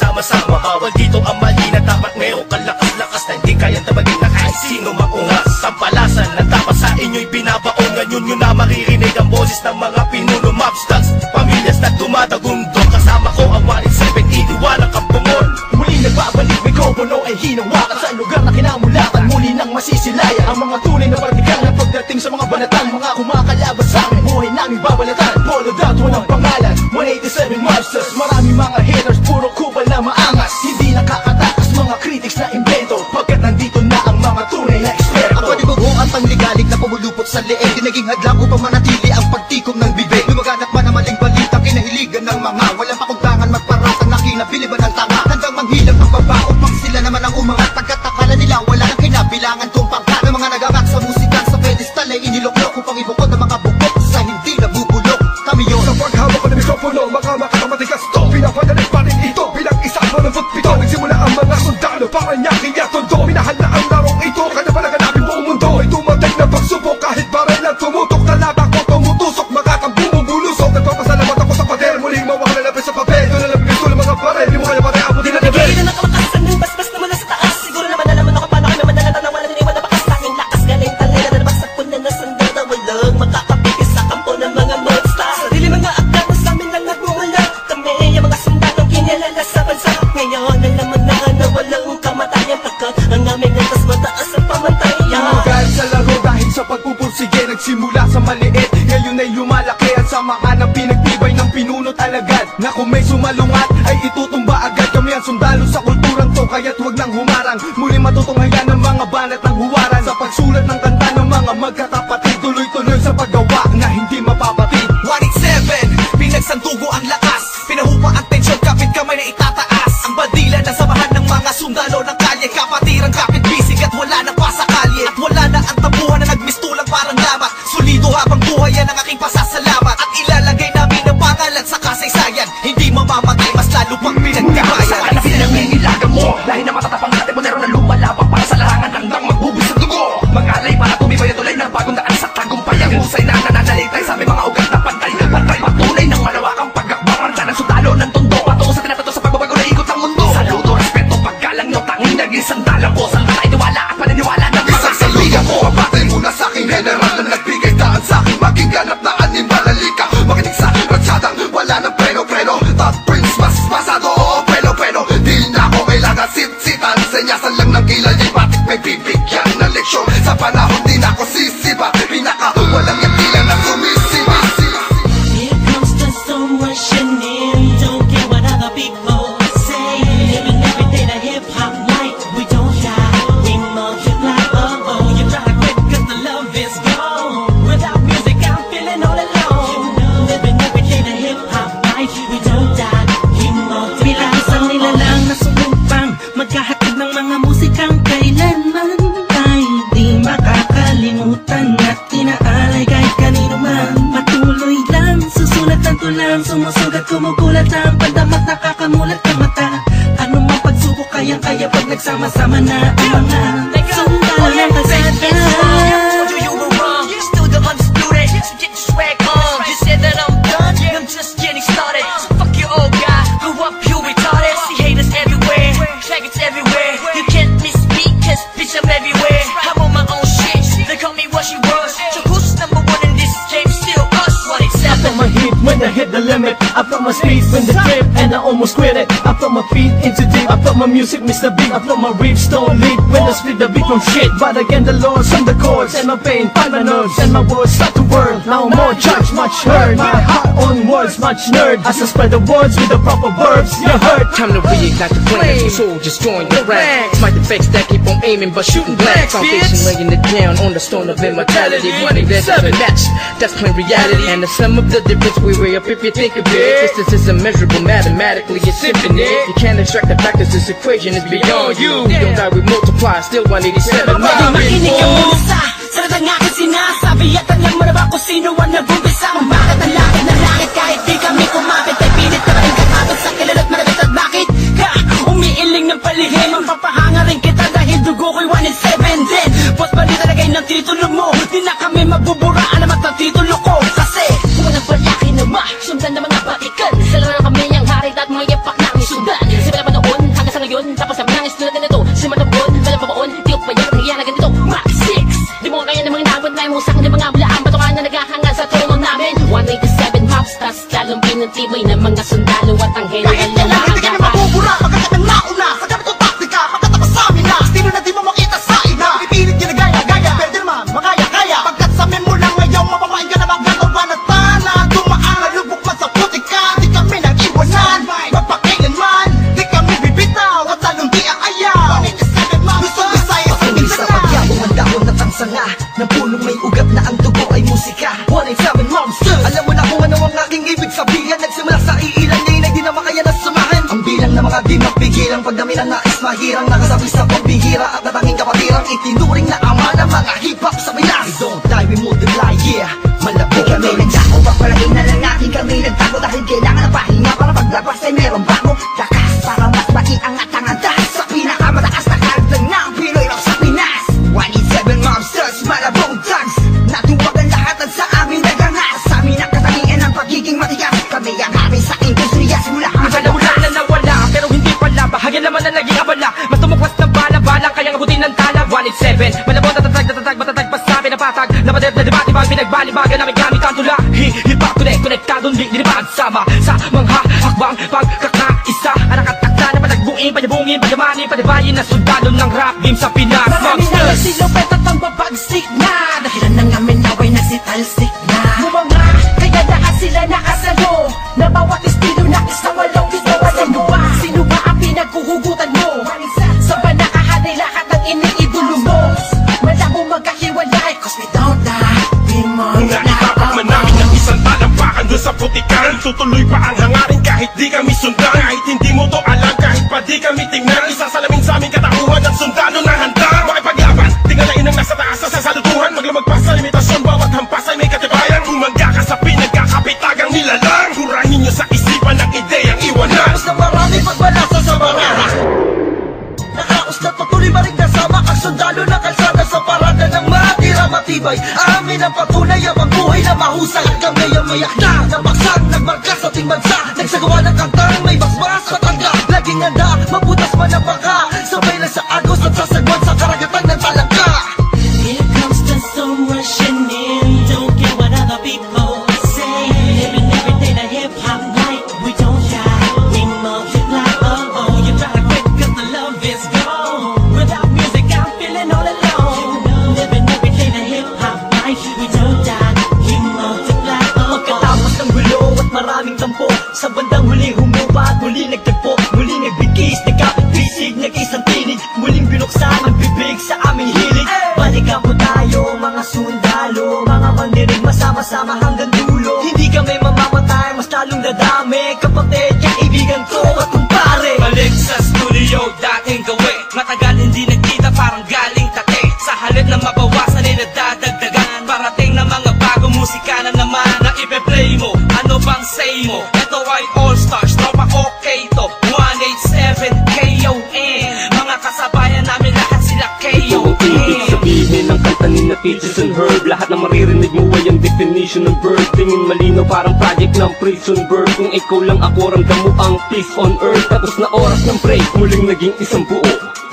nagsama-sama. Bawal dito ang mali na dapat mayroong kalakas-lakas na hindi kayang tabagin na kahit sino maungas. Sampalasan na dapat sa inyo'y binabaon. Ngayon nyo na maririnig ang boses ng mga pinuno, mobsters, pamilyas na dumadagundong. Kasama ko ang 187, iniwalang kampungol. Muli nagbabalik, mikropono ay hinawakan sa lugar na kinamulatan. Muli nang masisilaya ang mga tunay na partikal na pagdating sa mga banatan. Mga kumakalaban sa amin, buhay namin babalatan. Polo dot, walang pangalan, 187 Mobsters. Marami mga haters, puro kupal na maangas. Hindi nakakatakas mga critics na invento, pagkat nandito na ang mga tunay na eksperto. Ang panibago ang pangligalig na pumulupot sa leeg, di naging hadlang upang manatili ang pagtikom ng bibig. Lumaganap man ang maling balita, kinahiligan ng mga walang pakundangan magparatang na kinabiliban ng tanga. Hanggang manghilang ang baba upang sila naman ang umangat. Pagkat akala nila wala ng kinabilangan kung pangkat. Ng mga nagangat sa musika sa pedestal ay iniluklok upang ibukod ang mga bukod sa hindi nabubulok. Kami yun Sa paghawak ko ng mikropono, mga makakamatigas to. Pinapadalig pa rin ito bilang isang malambot pito. Nagsimula ang mga sundalo para nyaking yatondo. Minahal na ang larong ito, kanya pa naganapin buong mundo. Ay tumating na pagsubok kahit baril ang tumutok. Talata ko tumutusok, makakang bumubulusok. Nagpapasalamat ako sa pader, muling mawala na sa papel. Doon na lang bigay ng mga baril, di mo kaya pare abutin na level. Bigay na ng kalakasan ng basbas na mula sa taas. Siguro naman alam mo na kung paano kayo naman nalata na wala niniwan na bakas sa aking lakas. Galing talera na nabagsak po na nasanda na walang makakapigil sa kampo ng mga monsters. Sarili mga aklat na sa amin lang nagmumula. Kami ang mga sundalong kinilala sa bansa. Ngayon alam mo na walang kamatayan, pagkat ang aming antas mataas ang pamantayan. Dahil sa laro, dahil sa pagpupursige, nagsimula sa maliit, ngayon ay lumalaki at samahan ang pinagtibay ng pinunot alagad. Na kung may sumalungat ay itutumba agad. Kami ang sundalo sa kulturang to, kaya't huwag nang humarang. Muli matutunghayan ng mga banat ng huwaran. Sa pagsulat ng kanta ng mga magkakapatid, tuloy-tuloy sa paggawa na hindi mapapatid. 187, pinagsandugo ang lakas. Pinahupa ang tensyon, kapit kamay na itataas. Ang bandila na samahan ng mga sundalo ng kalye. Kapatiran, kapit bisig at wala na pa sa kalye. At wala na ang tabuhan na nagmistulang parang lamat. Solido habang buhay yan ang aking pasasalamat. At ilalagay namin ang pangalan sa kasaysayan. Hindi mamamatay, mas lalo pang pinagtibayan. Sa kanila nangingilagan mo, lahi na matatapang natin mo na lumalabang para sa larangan hanggang magbubis sa dugo. Mangalay para tumibay na tulay ng bagong daan sa tagumpay. Ang husay na nananalitay sa aming mga ugat na pantay. Pantay patunay ng malawakang pagkakbangan sa ng sundalo ng tondo. Patungo sa tinapato sa pagbabago na ikot ang mundo. Saludo, respeto, paggalang nyo, tanging naging sandalang ko. Saan ka tayo niwala at paniniwala ng mga Saludo ko, abate muna sa aking general na nagbigay daan sa aking maging ganap na animal. Halika, makinig sa ratsadang wala ng preno-preno. Top Prince, mas masado, oo, preno-preno. Di na ako kailangan sit-sitan. Senyasan lang ng kilay, di batik may bibigyan na leksyon. Sa panahon di na ako sisiba, pinaka walang yakila na sumisiba. Here comes the sun rushing in. Don't care what other people say. Living every day the hip hop life. We don't die, we multiply. Oh oh, you try to quit 'cause the love is gone. Without music, I'm feeling all alone. Living every day the hip hop life. We don't die, we multiply. Bilang isang nilalang na sumumpang maghahatid ng mga musikang kailanman ay di makakalimutan at inaalay kahit kanino man. Patuloy lang, susulat ang tulang, sumusugat, kumugulat ang pandamat, nakakamulat ang mata. Ano mang pagsubok, kayang-kaya pag nagsama-sama na ang mga sundalo ng kasada. You were wrong, still the undisputed. So get your swag on. You said that I'm done, I'm just getting started. So fuck your old guy, grew up you retarded. See haters everywhere, faggots everywhere. You can't miss me, cause bitch I'm everywhere. I'm on my own shit, they call me what she was. So who's number one in this game? Still us, I felt 187. my heat when I hit the limit. I felt my speed when the trip and I almost quit it. I felt my feet into deep. I felt my music Mr. Big. I felt my riffs don't lead when I split the beat from shit. But again the Lord's on the chords and my pain find my nerves and my words start to whirl. Now more judge, much heard. My heart on words, much nerd. As I spread the words with the proper verbs, you heard. Time to reignite the flames, so soldiers join the ranks. Smite the fakes that keep on aiming but shooting blanks. Foundation laying it down on the stone of immortality. Running that seven match, that's plain reality. And the sum of the difference we weigh up if you think of it. Distance is immeasurable mathematically, it's infinite. You can't extract the fact that this equation is beyond you. We don't die, we multiply, still 187. Makinig ka muna sa salita ng aking sinasabi. At alam mo na ba kung sino ang nag-umpisa? Kung bakit ang langit na langit kahit di kami kumapit. Ay pilit ka rin kapatid sa kilala't malapit. At bakit ka umiiling ng palihim? Ang papahanga rin kita dahil dugo ko'y 187 din. Boss balita lagay ng titulo mo, di na kami mabuburaan naman ng titulo ko. Kasi walang palaki na sundan ng mga batikan. Sila na kami ang hari at mga yapak namin sundan. Sila naman Nangis tulad na nito, si Matapon, walang pabaon, di ko pa yan, nangyayari na ganito. Max 6, di mo kaya ng mga inabot na yung musang, di mga bulaan, batukan na naghahangal sa trono namin. 187 mobsters, lalong pinantibay ng mga sundalo at ang Kahit general na kailan hindi ka na maagapan. mabubura Pagkat ang nauna sa ganitong taktika Pagkatapos sa amin na Estilo na di mo makita sa ina Pipilit ginagaya-gaya Pwede naman makaya-kaya Pagkat sa mo lang ngayon Mapapain ka na magagawa na tana Dumaan na lubok man sa putika Di kami nag-iwanan Magpakailanman Di kami bibitaw At lalong di aayaw 187 man Gusto Visayas sa Patuloy sa pagyabong ang dahon at ang sanga Ng punong may ugat na ang dugo ay musika 187 monsters Alam mo na kung ano ang aking ibig sabihin Nagsimula sa iilan ngayon ay di na makaya na samahan Ang bilang na mga di mapigil Ang pagdami ng nais mahirang Nakasabi sa pagbihira At natanging kapatirang itinuring na ama ng mga hip-hop sa Pinas We don't die, we multiply, yeah Malabo kami nagdako Papalagay na lang natin kami nagtago Dahil kailangan ng pahinga Para paglabas ay meron bago Lakas para mas maiangat ang andas Sa pinakamataas na kalagdan ng Pinoy rap sa Pinas 187 mobsters, malabong thugs Natuwag ang lahat at sa amin nagangas Sa amin ang katangian ng pagiging matigas Kami ang hari sa industriya simula Iba na wala na nawala, pero hindi pala Bahagyan naman na naging abala Mas tumukwas ng bala-bala, kayang abutin ng tala 187, malabot na tatag, matatag pa sa pinapatag Napader na debate, bang pinagbalibagan namin gamit ang tula Hip-hop konektadong linibad Sama sa mga hakbang pagkakaisa Anak at akta na patagbuin, panyabungin, panyamanin Panibayin na sundalo ng rap game sa Pinas Marami na Monsters! nasilupet at ang babagsik na Dahilan ng amin naway nasitalsik na Mga kaya na sila nakasalo Na bawat estilo na isang walong bitaw Sino ba ang pinaghuhugutan mo? Sa ba nakahanay lahat ng iniidolo mo? Malabo magkahiwalay Cause we don't die, we Naitapak man namin ng isang talampakan doon sa putikan Tutuloy pa ang hangarin kahit di kami sundan Kahit hindi mo to alam, kahit pa di kami tingnan Isasalamin sa aming katauhan ng sundalo na handa Makipaglaban, tingalain ang nasa taas sa salutuhan Maglamag pa sa limitasyon, bawat hampas ay may katibayan Bumangga ka sa pinagkakapitagang nilalang Kurahin nyo sa isipan ang ideyang iwanan Tapos na marami pagbalasa sa mga Nakaos na patuloy maring nasama Ang sundalo ng kalsada sa parada ng matira matibay Amin ang patunay ang buhay na mahusay At kami ang mayak na Nabaksang nagmarka sa ating bansa Nagsagawa ng kantang may basbas at tangga Laging handa, mabutas man ang baka Sabay lang sa agos at sasagwan sa karagatan ng talangka Here comes the sun rushing in. Don't care what other people say. Living every day the hip hop life. We don't shy, we multiply. Oh oh, you try to quit 'cause the love is gone. Without music, I'm feeling all alone. Living every day the hip hop life. We don't die, we multiply. Oh oh. Pagkatapos ng gulo at maraming tampo Sa bandang huli humupa at muli nagtagpo Muli nagbigis, nagkapit-bisig, nag-isang tinig Muling binuksan ang bibig sa aming hilig Balikan po tayo mga sundalo Mga mandinig masama-sama hanggang dulo Hindi kami mamamatay, mas lalong dadami Kapatid, kaibigan ko at kumpare Balik sa studio, dating gawi Matagal hindi nagkita, parang galing tate Sa halip na mabawasan ay nadadagdagan Parating na mga bagong musika na naman Na ipe-play mo, ano bang say mo? Ito ay All Stars, tropa okay to 187 KON Mga kasabayan namin lahat sila Ito ang ibig KON sabihin ng kanta ni na Peaches and Herb Lahat na maririnig mo ay ang definition ng bird Tingin malinaw parang project ng prison bird Kung ikaw lang ako ramdam mo ang peace on earth Tapos na oras ng break, muling naging isang buo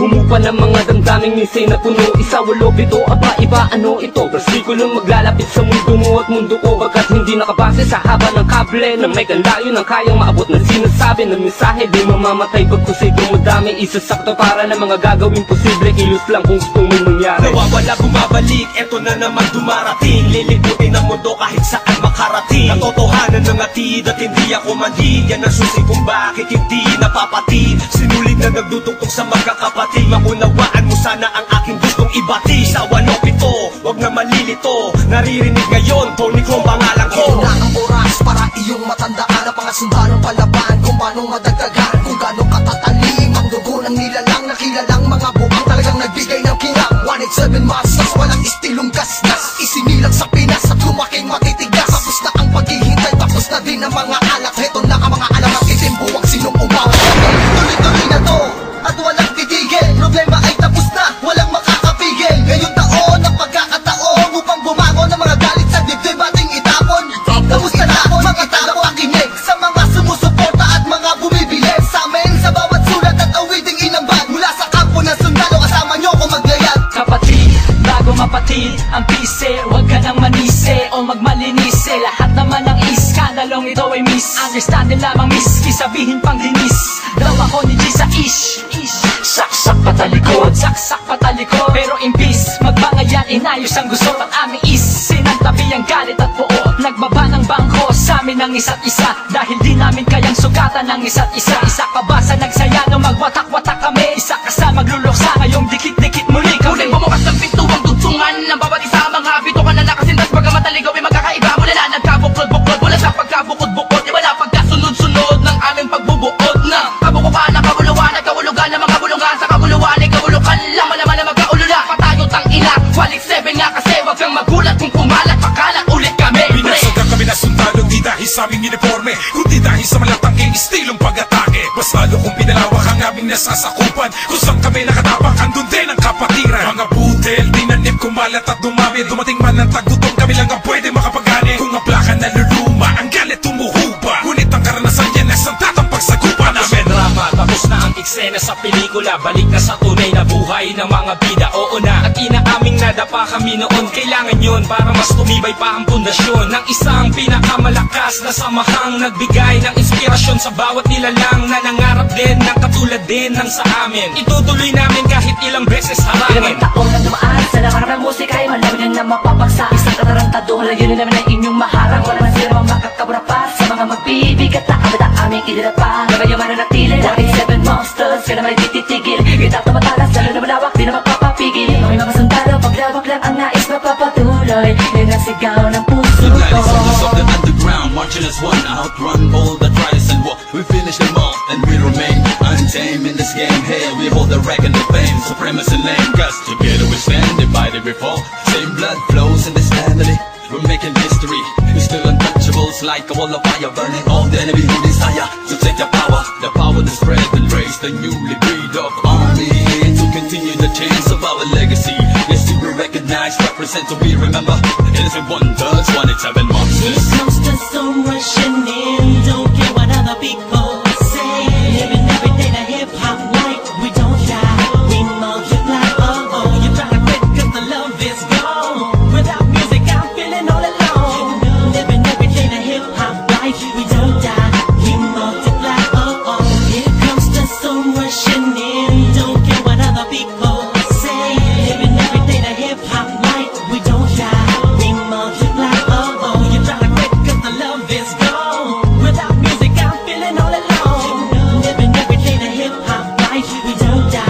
Humupa ng mga damdaming nisay na puno Isa, walo, pito, aba, iba, ano ito? Versikulong maglalapit sa mundo mo at mundo ko Bagkat hindi nakabase sa haba ng kable Nang may kanlayo ng kayang maabot na sinasabi Ng mensahe di mamamatay pagkusay dumudami Isasakto para ng mga gagawin posible Kilos lang kung gusto mong mangyari Nawawala, bumabalik, eto na naman dumarating Liliputin ang mundo kahit saan makarating Katotohanan ng atid at hindi ako manhid Yan ang susi kung bakit hindi napapatid Sinulid na nagdutugtog sa magkakapatid Maunawaan mo sana ang aking gustong ibati Sa 107, wag na malilito Naririnig ngayon, Tony Chrome pangalan ko Ito na ang oras para iyong matandaan Ang mga sundalong palaban kung paano madagdagan Kung gaano katatalim ang dugo ng nilalang Nakilalang mga buang talagang nagbigay ng kinang 187 masas, walang istilong gasgas Isinilang sa Pinas at lumaking matitigas Tapos na ang paghihintay, tapos na din ang mga alak Heto na ang mga alam at itimbuwang sinong umawa Tuloy-tuloy na to at walang titigil Problema ay tapos na, walang makakapigil Ngayong taon ang pagkakataon Upang bumangon ng mga galit sa dibdib ating itapon Tapos na mga tao ang kinig Sa mga sumusuporta at mga bumibili Sa amin sa bawat sulat at awiting inambag Mula sa ito ay misunderstanding lamang miss Kisabihin pang dinis Daw ako ni G sa ish Saksak patalikod, saksak patalikod Pero imbis magbangayan inayos ang gusto at aming is Sinantabi ang galit at buo Nagbaba ng bangko sa amin ng isa't isa Dahil di namin kayang sugatan ng isa't isa Isa ka ba sa nagsaya no magwatak-watak kami Isa ka sa magluluksa ngayong dikit-dikit muli kami Muling bumukas ng pintuang dugtungan ng bawat isa Mga bito ka na nakasintas Bagamat aligaw ay magkakaiba Mula na nagkabuklod-buklod Mula sa pagkabukod-bukod Iba na pagkasunod-sunod ng aming pagbubuod Na kabukupan, nakabuluhan, nagkahulugan ng mga bulungan Sa kabuluhan ay kahulukan Laman-laman na magkaulula Patayo tang ina, walik 7 nga kasi Wag kang magulat kung kumalat Pakalat ulit kami Binasagan kami na sundalo Di dahil sa aming uniforme Kundi dahil sa malatangking estilong pag-atake Mas lalo kung pinalawak ang aming nasasakupan Kung saan kami nakatapak Andun din ang kapatiran Mga budel, dinanim, kumalat at dumami Dumating man ang tagutong kami lang ang pwede makapagani Kung ang plaka naluluma Ang galit tumuhupa Ngunit ang karanasan yan ay santatang pagsagupa namin Drama, tapos na ang eksena sa pelikula Balik na sa tunay na buhay ng mga bida Oo na, at inaaming nadapa kami noon Kailangan yun para mas tumibay pa ang pundasyon Ng isang pinakamalakas na samahang Nagbigay ng inspirasyon sa bawat nilalang Na nangarap din ng katulad din ng sa amin Itutuloy namin kahit ilang beses harangin Ilang taon na dumaan sa nakarap ng musika ay malamin na mapapagsa Isang katarantado, layunin naman ay inyong maharang Wala man sila makakabura pa sa mga magbibigat na kabata aming idinapa Na kayo mananatili dahil 7 monsters ka naman ay tititigil Itap na matalas, lalo na malawak, di na magpapapigil May mga sundalo, paglawak lang ang nais mapapatuloy Yan ang sigaw ng puso United soldiers of the ko underground, marching as one, outrun all the trials and war. We finish them all, and we remain untamed in this game. Hey, we hold the record of fame, supremacy lane. Cause together we stand, divided we fall. Same blood flows in this family. We're making history. We're still untouchables, like a wall of fire, burning all the enemy who desire to take the power to spread and raise the newly breed of army to continue the chains of our legacy. Yes, to be recognized, represent, to be remember. Innocent wonders, 187 monsters. Here comes the sun rushing in. Don't care what other people say. Living every day the hip hop life. We don't die, we multiply. Oh oh, you try to quit 'cause the love is gone. Without music, I'm feeling all alone. Living every day the hip hop life. We don't die, we multiply. Oh oh, here comes the sun rushing in. Don't care what other people say. Living every day the hip hop life. We don't die, we multiply. Oh oh, you try to quit 'cause the love is gone. Without music, I'm feeling all alone. Living every day the hip hop life. We don't die.